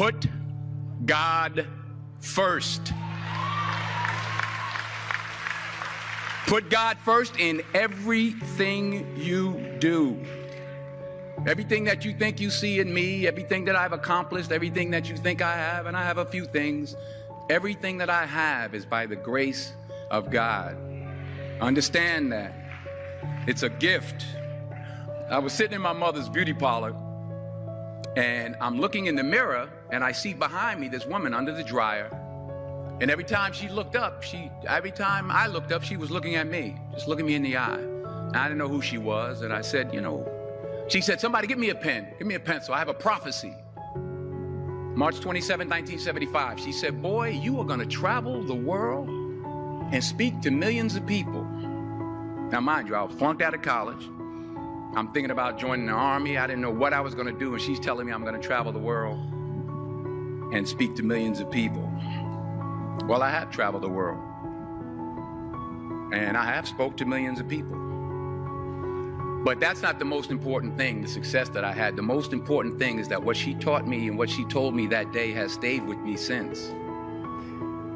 Put God first. Put God first in everything you do. Everything that you think you see in me, everything that I've accomplished, everything that you think I have, and I have a few things, everything that I have is by the grace of God. Understand that. It's a gift. I was sitting in my mother's beauty parlor, and I'm looking in the mirror, and I see behind me this woman under the dryer. And every time she looked up, every time I looked up, she was looking at me, just looking me in the eye. And I didn't know who she was, and I said, she said, somebody give me a pen, give me a pencil, I have a prophecy. March 27, 1975, she said, boy, you are gonna travel the world and speak to millions of people. Now mind you, I was flunked out of college. I'm thinking about joining the army. I didn't know what I was gonna do, and she's telling me I'm gonna travel the world and speak to millions of people. Well, I have traveled the world, and I have spoke to millions of people. But that's not the most important thing, the success that I had. The most important thing is that what she taught me and what she told me that day has stayed with me since.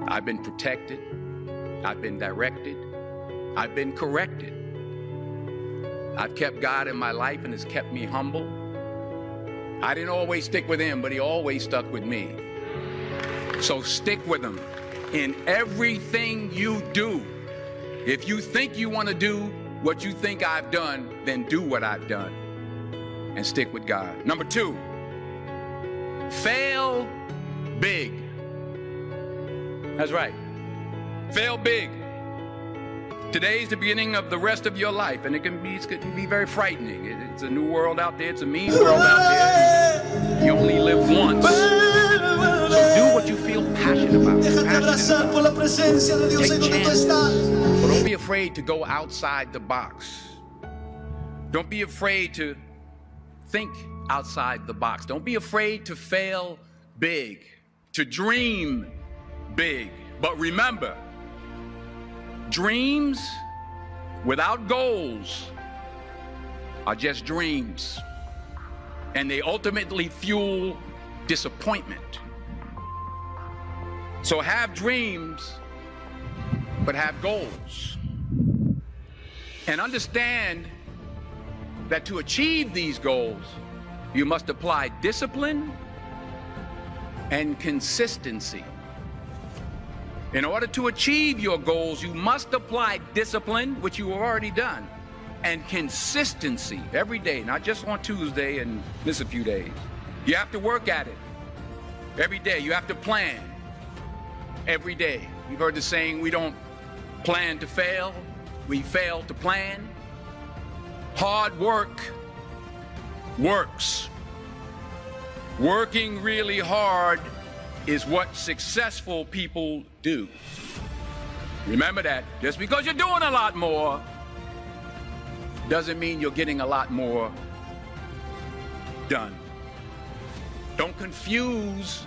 I've been protected, I've been directed, I've been corrected. I've kept God in my life, and it's kept me humble. I didn't always stick with him, but he always stuck with me. So stick with him in everything you do. If you think you want to do what you think I've done, then do what I've done and stick with God. Number 2, fail big. That's right. Fail big. Today's the beginning of the rest of your life, and it can be very frightening. It's a new world out there. It's a mean world out there. You only live once. So do what you feel passionate about. Take chances. But don't be afraid to go outside the box. Don't be afraid to think outside the box. Don't be afraid to fail big, to dream big. But remember, dreams without goals are just dreams, and they ultimately fuel disappointment. So have dreams, but have goals. And understand that to achieve these goals, you must apply discipline and consistency. In order to achieve your goals, you must apply discipline, which you have already done, and consistency every day, not just on Tuesday and miss a few days. You have to work at it every day. You have to plan every day. You've heard the saying, we don't plan to fail, we fail to plan. Hard work works. Working really hard is what successful people do. Remember that. Just because you're doing a lot more doesn't mean you're getting a lot more done. Don't confuse